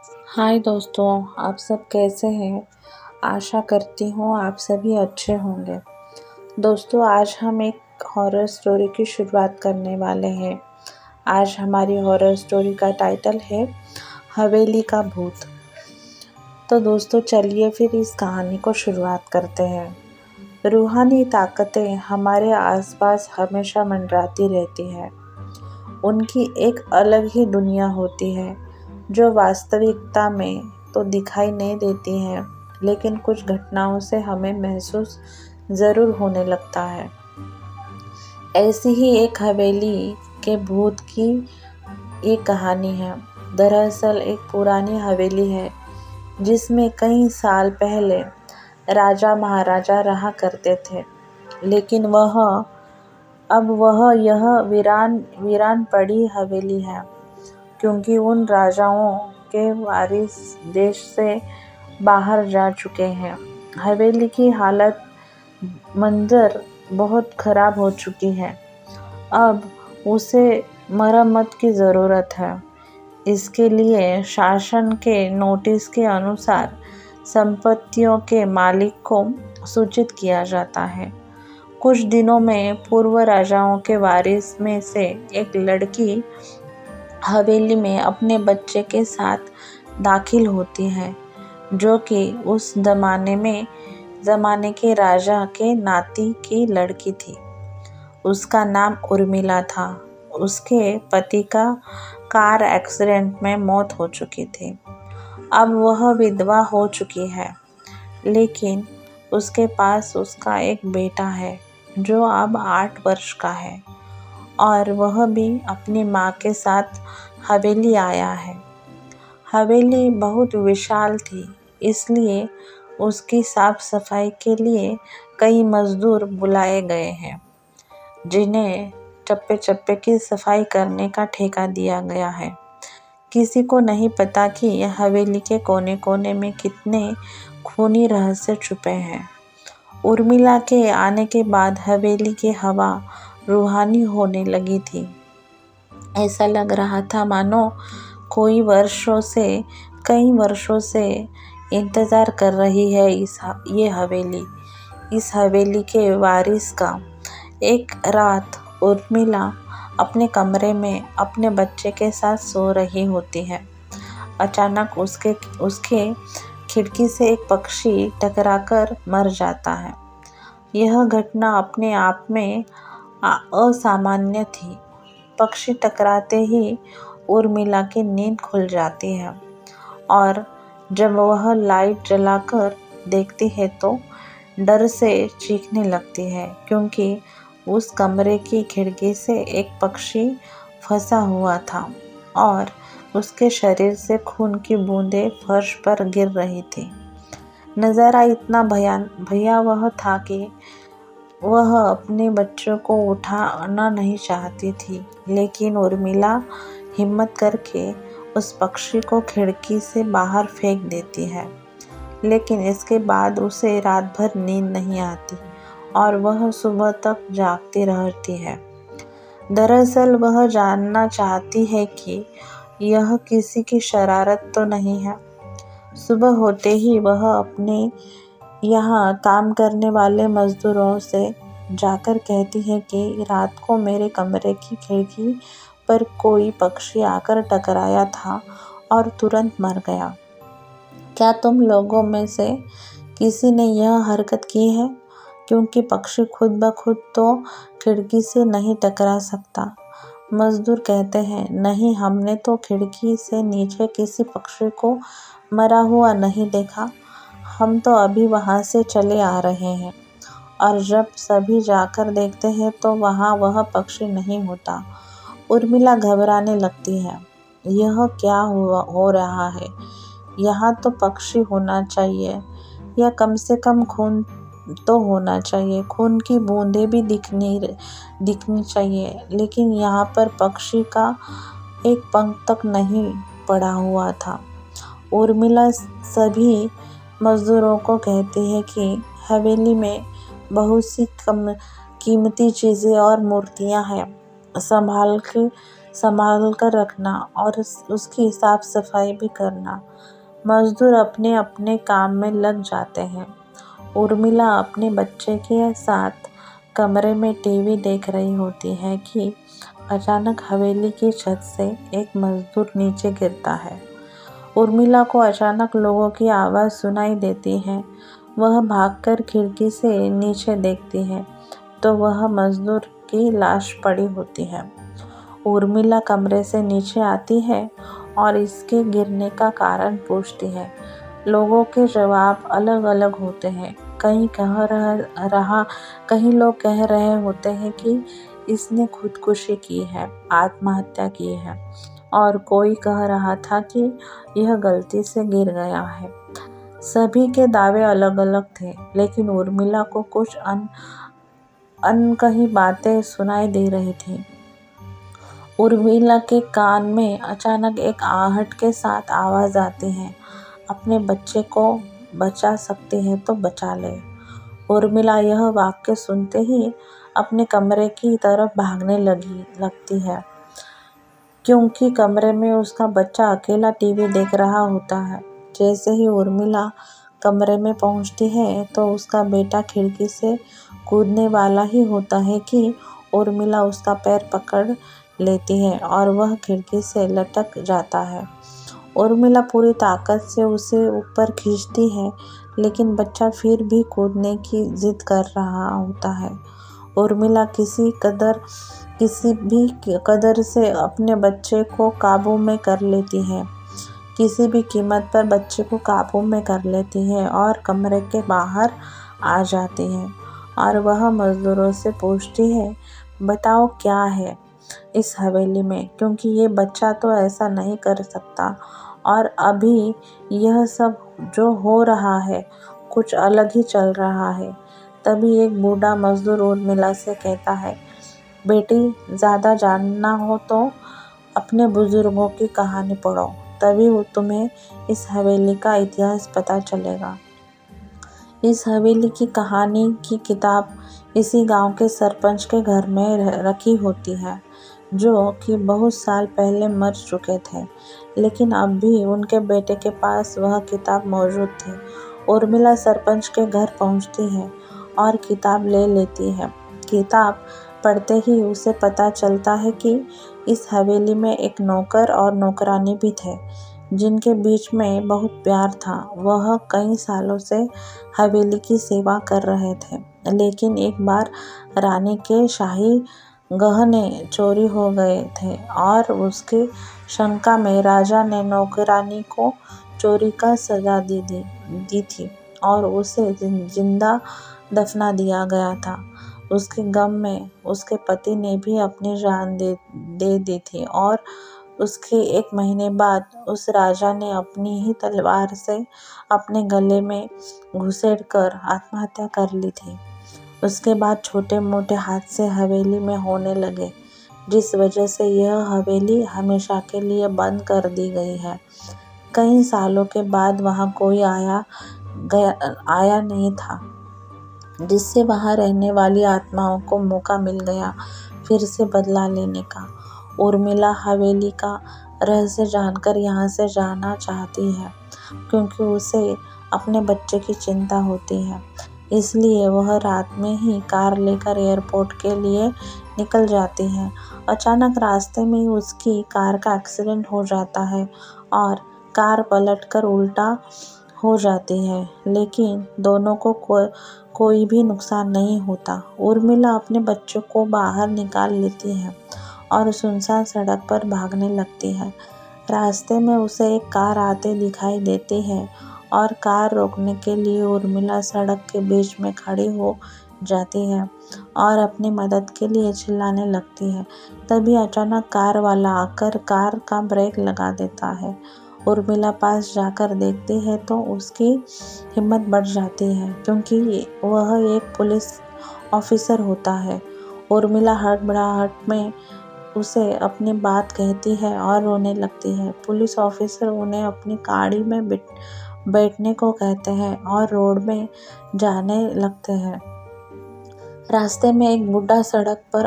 हाय दोस्तों, आप सब कैसे हैं? आशा करती हूँ आप सभी अच्छे होंगे। दोस्तों, आज हम एक हॉरर स्टोरी की शुरुआत करने वाले हैं। आज हमारी हॉरर स्टोरी का टाइटल है हवेली का भूत। तो दोस्तों, चलिए फिर इस कहानी को शुरुआत करते हैं। रूहानी ताकतें हमारे आसपास हमेशा मंडराती रहती हैं। उनकी एक अलग ही दुनिया होती है जो वास्तविकता में तो दिखाई नहीं देती है, लेकिन कुछ घटनाओं से हमें महसूस ज़रूर होने लगता है। ऐसी ही एक हवेली के भूत की ये कहानी है। दरअसल एक पुरानी हवेली है जिसमें कई साल पहले राजा महाराजा रहा करते थे, लेकिन वह यह वीरान पड़ी हवेली है क्योंकि उन राजाओं के वारिस देश से बाहर जा चुके हैं। हवेली की हालत मंजर बहुत खराब हो चुकी है। अब उसे मरम्मत की ज़रूरत है। इसके लिए शासन के नोटिस के अनुसार संपत्तियों के मालिक को सूचित किया जाता है। कुछ दिनों में पूर्व राजाओं के वारिस में से एक लड़की हवेली में अपने बच्चे के साथ दाखिल होती है, जो कि उस ज़माने के राजा के नाती की लड़की थी। उसका नाम उर्मिला था। उसके पति का कार एक्सीडेंट में मौत हो चुकी थी। अब वह विधवा हो चुकी है, लेकिन उसके पास उसका एक बेटा है जो अब 8 वर्ष का है और वह भी अपनी माँ के साथ हवेली आया है। हवेली बहुत विशाल थी, इसलिए उसकी साफ सफाई के लिए कई मजदूर बुलाए गए हैं, जिन्हें चप्पे चप्पे की सफाई करने का ठेका दिया गया है। किसी को नहीं पता कि हवेली के कोने कोने में कितने खूनी रहस्य छुपे हैं। उर्मिला के आने के बाद हवेली की हवा रूहानी होने लगी थी। ऐसा लग रहा था मानो कई वर्षों से इंतज़ार कर रही है ये हवेली, इस हवेली के वारिस का। एक रात उर्मिला अपने कमरे में अपने बच्चे के साथ सो रही होती है। अचानक उसके खिड़की से एक पक्षी टकराकर मर जाता है। यह घटना अपने आप में असामान्य थी। पक्षी टकराते ही उर्मिला की नींद खुल जाती है और जब वह लाइट जलाकर देखती है तो डर से चीखने लगती है, क्योंकि उस कमरे की खिड़की से एक पक्षी फंसा हुआ था और उसके शरीर से खून की बूंदें फर्श पर गिर रही थी। नज़ारा इतना भयावह था कि वह अपने बच्चों को उठाना नहीं चाहती थी, लेकिन उर्मिला हिम्मत करके उस पक्षी को खिड़की से बाहर फेंक देती है। लेकिन इसके बाद उसे रात भर नींद नहीं आती और वह सुबह तक जागती रहती है। दरअसल वह जानना चाहती है कि यह किसी की शरारत तो नहीं है। सुबह होते ही वह अपने यहाँ काम करने वाले मजदूरों से जाकर कहती है कि रात को मेरे कमरे की खिड़की पर कोई पक्षी आकर टकराया था और तुरंत मर गया। क्या तुम लोगों में से किसी ने यह हरकत की है? क्योंकि पक्षी खुद ब खुद तो खिड़की से नहीं टकरा सकता। मजदूर कहते हैं, नहीं, हमने तो खिड़की से नीचे किसी पक्षी को मरा हुआ नहीं देखा। हम तो अभी वहाँ से चले आ रहे हैं और जब सभी जाकर देखते हैं तो वहाँ वह पक्षी नहीं होता। उर्मिला घबराने लगती है। यह क्या हो रहा है? यहाँ तो पक्षी होना चाहिए या कम से कम खून तो होना चाहिए, खून की बूंदें भी दिखनी चाहिए, लेकिन यहाँ पर पक्षी का एक पंख तक नहीं पड़ा हुआ था। उर्मिला सभी मजदूरों को कहती है कि हवेली में बहुत सी कीमती चीज़ें और मूर्तियाँ हैं, संभाल के संभाल कर रखना और उसकी साफ सफाई भी करना। मजदूर अपने अपने काम में लग जाते हैं। उर्मिला अपने बच्चे के साथ कमरे में टीवी देख रही होती है कि अचानक हवेली की छत से एक मजदूर नीचे गिरता है। उर्मिला को अचानक लोगों की आवाज़ सुनाई देती है। वह भागकर खिड़की से नीचे देखती है तो वह मजदूर की लाश पड़ी होती है। उर्मिला कमरे से नीचे आती है और इसके गिरने का कारण पूछती है। लोगों के जवाब अलग अलग होते हैं। कहीं लोग कह रहे होते हैं कि इसने खुदकुशी की है, आत्महत्या की है, और कोई कह रहा था कि यह गलती से गिर गया है। सभी के दावे अलग अलग थे, लेकिन उर्मिला को कुछ अनकही बातें सुनाई दे रही थी। उर्मिला के कान में अचानक एक आहट के साथ आवाज़ आती है, अपने बच्चे को बचा सकती है तो बचा ले। उर्मिला यह वाक्य सुनते ही अपने कमरे की तरफ भागने लगती है, क्योंकि कमरे में उसका बच्चा अकेला टीवी देख रहा होता है। जैसे ही उर्मिला कमरे में पहुंचती है तो उसका बेटा खिड़की से कूदने वाला ही होता है कि उर्मिला उसका पैर पकड़ लेती है और वह खिड़की से लटक जाता है। उर्मिला पूरी ताकत से उसे ऊपर खींचती है, लेकिन बच्चा फिर भी कूदने की जिद कर रहा होता है। उर्मिला किसी भी कदर से अपने बच्चे को काबू में कर लेती है। किसी भी कीमत पर बच्चे को काबू में कर लेती है और कमरे के बाहर आ जाती है और वह मजदूरों से पूछती है, बताओ क्या है इस हवेली में, क्योंकि ये बच्चा तो ऐसा नहीं कर सकता और अभी यह सब जो हो रहा है कुछ अलग ही चल रहा है। तभी एक बूढ़ा मजदूर उर्मिला से कहता है, बेटी, ज़्यादा जानना हो तो अपने बुजुर्गों की कहानी पढ़ो, तभी तुम्हें इस हवेली का इतिहास पता चलेगा। इस हवेली की कहानी की किताब इसी गांव के सरपंच के घर में रखी होती है, जो कि बहुत साल पहले मर चुके थे, लेकिन अब भी उनके बेटे के पास वह किताब मौजूद थी। उर्मिला सरपंच के घर पहुंचती है और किताब ले लेती है। किताब पढ़ते ही उसे पता चलता है कि इस हवेली में एक नौकर और नौकरानी भी थे, जिनके बीच में बहुत प्यार था। वह कई सालों से हवेली की सेवा कर रहे थे, लेकिन एक बार रानी के शाही गहने चोरी हो गए थे और उसकी शंका में राजा ने नौकरानी को चोरी का सजा दी थी और उसे जिंदा दफना दिया गया था। उसके गम में उसके पति ने भी अपनी जान दे दी थी और उसके 1 महीने बाद उस राजा ने अपनी ही तलवार से अपने गले में घुसेड़कर आत्महत्या कर ली थी। उसके बाद छोटे मोटे हादसे हवेली में होने लगे, जिस वजह से यह हवेली हमेशा के लिए बंद कर दी गई है। कई सालों के बाद वहाँ कोई आया नहीं था, जिससे वहाँ रहने वाली आत्माओं को मौका मिल गया फिर से बदला लेने का। उर्मिला हवेली का रहस्य जानकर यहाँ से जाना चाहती है, क्योंकि उसे अपने बच्चे की चिंता होती है। इसलिए वह रात में ही कार लेकर एयरपोर्ट के लिए निकल जाती है। अचानक रास्ते में ही उसकी कार का एक्सीडेंट हो जाता है और कार पलटकर उल्टा हो जाती है, लेकिन दोनों को कोई भी नुकसान नहीं होता। उर्मिला अपने बच्चों को बाहर निकाल लेती है और सुनसान सड़क पर भागने लगती है। रास्ते में उसे एक कार आते दिखाई देती है और कार रोकने के लिए उर्मिला सड़क के बीच में खड़ी हो जाती है और अपनी मदद के लिए चिल्लाने लगती है। तभी अचानक कार वाला आकर कार का ब्रेक लगा देता है। उर्मिला पास जाकर देखती है तो उसकी हिम्मत बढ़ जाती है, क्योंकि वह एक पुलिस ऑफिसर होता है। उर्मिला हड़बड़ाहट में उसे अपनी बात कहती है और रोने लगती है। पुलिस ऑफिसर उन्हें अपनी गाड़ी में बैठने को कहते हैं और रोड में जाने लगते हैं। रास्ते में एक बूढ़ा सड़क पर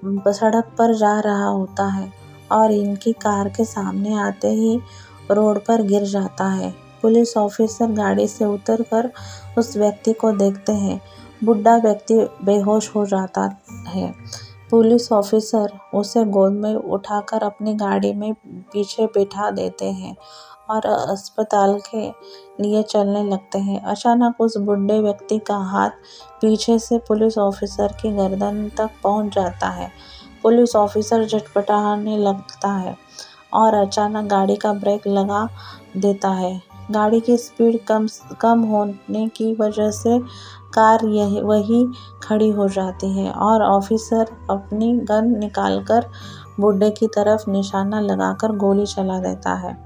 सड़क पर जा रहा होता है और इनकी कार के सामने आते ही रोड पर गिर जाता है। पुलिस ऑफिसर गाड़ी से उतरकर उस व्यक्ति को देखते हैं। बुढ़ा व्यक्ति बेहोश हो जाता है। पुलिस ऑफिसर उसे गोद में उठाकर अपनी गाड़ी में पीछे बिठा देते हैं और अस्पताल के लिए चलने लगते हैं। अचानक उस बूढ़े व्यक्ति का हाथ पीछे से पुलिस ऑफिसर की गर्दन तक पहुंच जाता है। पुलिस ऑफिसर झटपटाने लगता है और अचानक गाड़ी का ब्रेक लगा देता है। गाड़ी की स्पीड कम होने की वजह से कार वही खड़ी हो जाती है और ऑफिसर अपनी गन निकालकर बुड्ढे की तरफ निशाना लगाकर गोली चला देता है।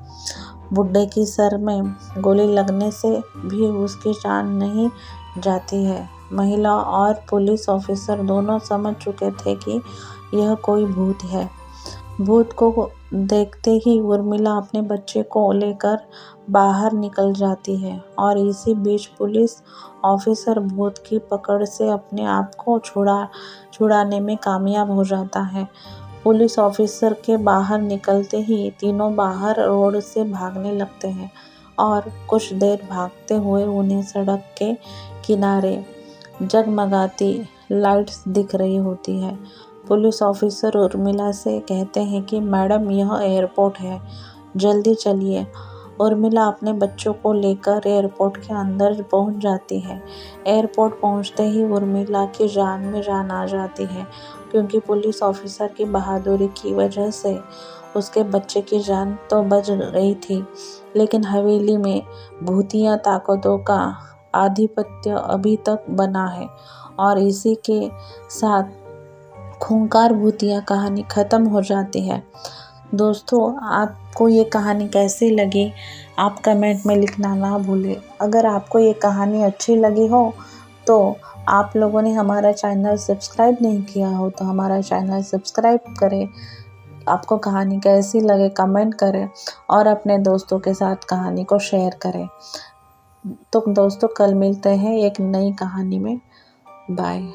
बुड्ढे की सर में गोली लगने से भी उसकी जान नहीं जाती है। महिला और पुलिस ऑफिसर दोनों समझ चुके थे कि यह कोई भूत है। भूत को देखते ही उर्मिला अपने बच्चे को लेकर बाहर निकल जाती है और इसी बीच पुलिस ऑफिसर भूत की पकड़ से अपने आप को छुड़ाने में कामयाब हो जाता है। पुलिस ऑफिसर के बाहर निकलते ही तीनों बाहर रोड से भागने लगते हैं और कुछ देर भागते हुए उन्हें सड़क के किनारे जगमगाती लाइट्स दिख रही होती है। पुलिस ऑफिसर उर्मिला से कहते हैं कि मैडम, यह एयरपोर्ट है, जल्दी चलिए। उर्मिला अपने बच्चों को लेकर एयरपोर्ट के अंदर पहुंच जाती है। एयरपोर्ट पहुंचते ही उर्मिला की जान में जान आ जाती है, क्योंकि पुलिस ऑफिसर की बहादुरी की वजह से उसके बच्चे की जान तो बच गई थी, लेकिन हवेली में भूतिया ताकतों का आधिपत्य अभी तक बना है। और इसी के साथ खूंखार भूतिया कहानी ख़त्म हो जाती है। दोस्तों, आपको ये कहानी कैसी लगी आप कमेंट में लिखना ना भूलें। अगर आपको ये कहानी अच्छी लगी हो तो आप लोगों ने हमारा चैनल सब्सक्राइब नहीं किया हो तो हमारा चैनल सब्सक्राइब करें। आपको कहानी कैसी लगे कमेंट करें और अपने दोस्तों के साथ कहानी को शेयर करें। तो दोस्तों, कल मिलते हैं एक नई कहानी में। बाय।